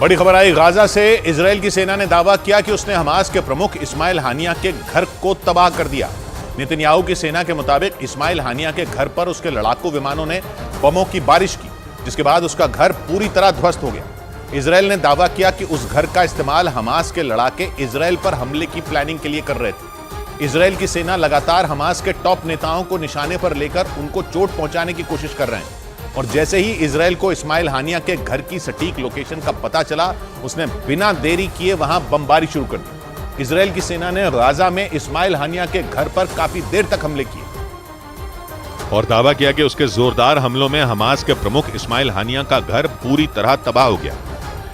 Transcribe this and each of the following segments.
बड़ी खबर आई गाजा से। इजराइल की सेना ने दावा किया कि उसने हमास के प्रमुख इस्माइल हानिया के घर को तबाह कर दिया। नेतन्याहू की सेना के मुताबिक इस्माइल हानिया के घर पर उसके लड़ाकू विमानों ने बमों की बारिश की, जिसके बाद उसका घर पूरी तरह ध्वस्त हो गया। इजराइल ने दावा किया कि उस घर का इस्तेमाल हमास के लड़ाके इजराइल पर हमले की प्लानिंग के लिए कर रहे थे। इजराइल की सेना लगातार हमास के टॉप नेताओं को निशाने पर लेकर उनको चोट पहुंचाने की कोशिश कर रहे हैं, और जैसे ही इजराइल को इस्माइल हानिया के घर की सटीक लोकेशन का पता चला, उसने बिना देरी किए वहां बमबारी शुरू कर दी। इजराइल की सेना ने गाजा में इस्माइल हानिया के घर पर काफी देर तक हमले किए और दावा किया कि उसके जोरदार हमलों में हमास के प्रमुख इस्माइल हानिया का घर पूरी तरह तबाह हो गया,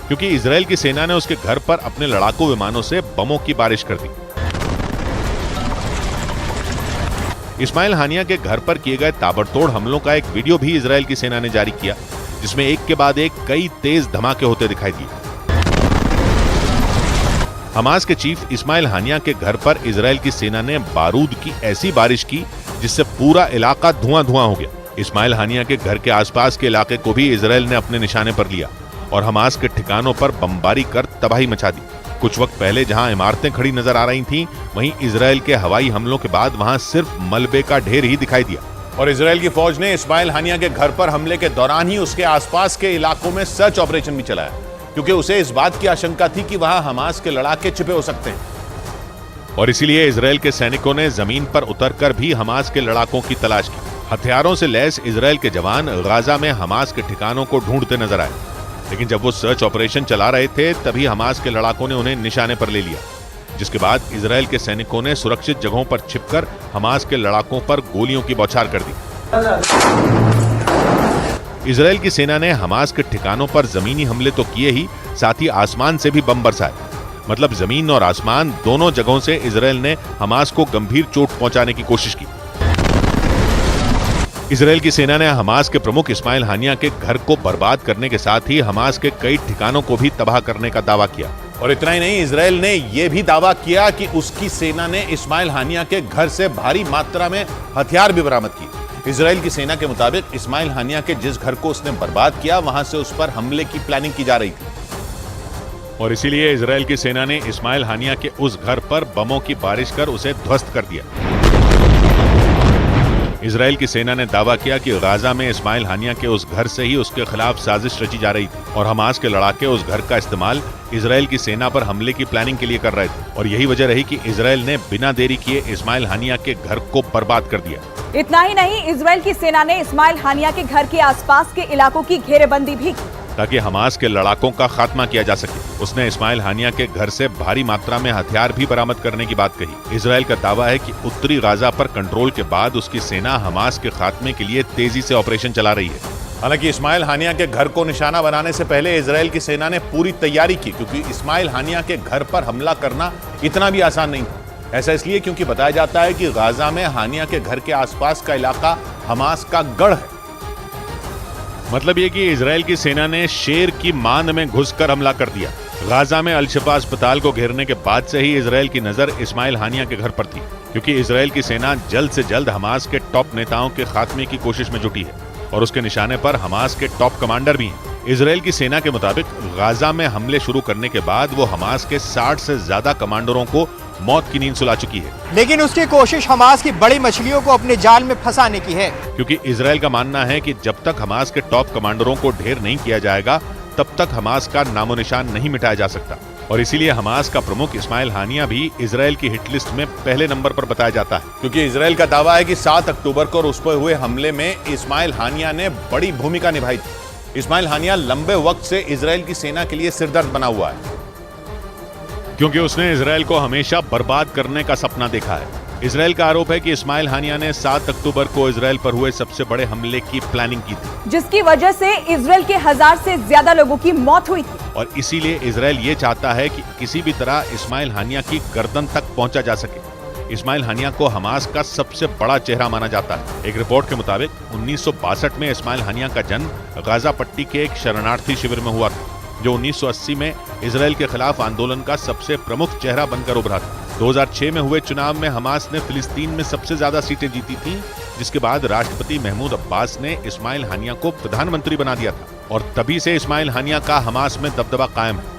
क्योंकि इजराइल की सेना ने उसके घर पर अपने लड़ाकू विमानों से बमों की बारिश कर दी। इस्माइल हानिया के घर पर किए गए ताबड़तोड़ हमलों का एक वीडियो भी इजराइल की सेना ने जारी किया, जिसमें एक के बाद एक कई तेज धमाके होते दिखाई दिए। हमास के चीफ इस्माइल हानिया के घर पर इजराइल की सेना ने बारूद की ऐसी बारिश की जिससे पूरा इलाका धुआं धुआं हो गया। इस्माइल हानिया के घर के आसपास के इलाके को भी इजराइल ने अपने निशाने पर लिया और हमास के ठिकानों पर बमबारी कर तबाही मचा दी। कुछ वक्त पहले जहां इमारतें खड़ी नजर आ रही थीं, वहीं इजराइल के हवाई हमलों के बाद वहां सिर्फ मलबे का ढेर ही दिखाई दिया। और इजराइल की फौज ने इस्माइल हानिया के घर पर हमले के दौरान ही उसके आसपास के इलाकों में सर्च ऑपरेशन भी चलाया, क्योंकि उसे इस बात की आशंका थी कि वहां हमास के लड़ाके छिपे हो सकते हैं। और इसीलिए इजराइल के सैनिकों ने जमीन पर उतरकर भी हमास के लड़ाकों की तलाश की। हथियारों से लैस इजराइल के जवान गाजा में हमास के ठिकानों को ढूंढते नजर आए, लेकिन जब वो सर्च ऑपरेशन चला रहे थे तभी हमास के लड़ाकों ने उन्हें निशाने पर ले लिया, जिसके बाद इजराइल के सैनिकों ने सुरक्षित जगहों पर छिपकर हमास के लड़ाकों पर गोलियों की बौछार कर दी। इजराइल की सेना ने हमास के ठिकानों पर जमीनी हमले तो किए ही, साथ ही आसमान से भी बम बरसाए। मतलब जमीन और आसमान दोनों जगहों से इजराइल ने हमास को गंभीर चोट पहुंचाने की कोशिश की। इजराइल की सेना ने हमास के प्रमुख इस्माइल हानिया के घर को बर्बाद करने के साथ ही हमास के कई ठिकानों को भी तबाह करने का दावा किया। और इतना ही नहीं, इजराइल ने यह भी दावा किया कि उसकी सेना ने इस्माइल हानिया के घर से भारी मात्रा में हथियार भी बरामद किए। इजराइल की सेना के मुताबिक इस्माइल हानिया के जिस घर को उसने बर्बाद किया, वहां से उस पर हमले की प्लानिंग की जा रही थी, और इसीलिए इजराइल की सेना ने इस्माइल हानिया के उस घर पर बमों की बारिश कर उसे ध्वस्त कर दिया। इजराइल की सेना ने दावा किया कि गाजा में इस्माइल हानिया के उस घर से ही उसके खिलाफ साजिश रची जा रही थी, और हमास के लड़ाके उस घर का इस्तेमाल इजराइल की सेना पर हमले की प्लानिंग के लिए कर रहे थे। और यही वजह रही कि इजराइल ने बिना देरी किए इस्माइल हानिया के घर को बर्बाद कर दिया। इतना ही नहीं, इजराइल की सेना ने इस्माइल हानिया के घर के आसपास के इलाकों की घेरेबंदी भी की, ताकि हमास के लड़ाकों का खात्मा किया जा सके। उसने इस्माइल हानिया के घर से भारी मात्रा में हथियार भी बरामद करने की बात कही। इजराइल का दावा है कि उत्तरी गाजा पर कंट्रोल के बाद उसकी सेना हमास के खात्मे के लिए तेजी से ऑपरेशन चला रही है। हालांकि इस्माइल हानिया के घर को निशाना बनाने से पहले इजराइल की सेना ने पूरी तैयारी की, क्योंकि इस्माइल हानिया के घर पर हमला करना इतना भी आसान नहीं था। ऐसा इसलिए क्योंकि बताया जाता है कि गाजा में हानिया के घर के आसपास का इलाका हमास का गढ़ है। मतलब ये कि इजराइल की सेना ने शेर की मांद में घुसकर हमला कर दिया। गाजा में अल-शिफा अस्पताल को घेरने के बाद से ही इजराइल की नजर इस्माइल हानिया के घर पर थी, क्योंकि इजराइल की सेना जल्द से जल्द हमास के टॉप नेताओं के खात्मे की कोशिश में जुटी है, और उसके निशाने पर हमास के टॉप कमांडर भी हैं। इजराइल की सेना के मुताबिक गाजा में हमले शुरू करने के बाद वो हमास के 60 से ज्यादा कमांडरों को मौत की नींद सुला चुकी है, लेकिन उसकी कोशिश हमास की बड़ी मछलियों को अपने जाल में फंसाने की है। क्योंकि इजराइल का मानना है कि जब तक हमास के टॉप कमांडरों को ढेर नहीं किया जाएगा, तब तक हमास का नामो निशान नहीं मिटाया जा सकता। और इसीलिए हमास का प्रमुख इस्माइल हानिया भी इजराइल की हिट लिस्ट में पहले नंबर पर बताया जाता है, क्योंकि इजराइल का दावा है कि 7 अक्टूबर को उस पर हुए हमले में इस्माइल हानिया ने बड़ी भूमिका निभाई थी। इस्माइल हानिया लंबे वक्त से इजराइल की सेना के लिए सिरदर्द बना हुआ है, क्योंकि उसने इजराइल को हमेशा बर्बाद करने का सपना देखा है। इजराइल का आरोप है कि इस्माइल हानिया ने 7 अक्टूबर को इजराइल पर हुए सबसे बड़े हमले की प्लानिंग की थी, जिसकी वजह से इजराइल के 1000 से ज्यादा लोगों की मौत हुई थी। और इसीलिए इजराइल ये चाहता है कि किसी भी तरह इस्माइल हानिया की गर्दन तक पहुंचा जा सके। इस्माइल हानिया को हमास का सबसे बड़ा चेहरा माना जाता है। एक रिपोर्ट के मुताबिक 1962 में इस्माइल हानिया का जन्म गाजा पट्टी के एक शरणार्थी शिविर में हुआ था, जो 1980 में इजराइल के खिलाफ आंदोलन का सबसे प्रमुख चेहरा बनकर उभरा था। 2006 में हुए चुनाव में हमास ने फिलिस्तीन में सबसे ज्यादा सीटें जीती थीं, जिसके बाद राष्ट्रपति महमूद अब्बास ने इस्माइल हानिया को प्रधानमंत्री बना दिया था और तभी से इस्माइल हानिया का हमास में दबदबा कायम है।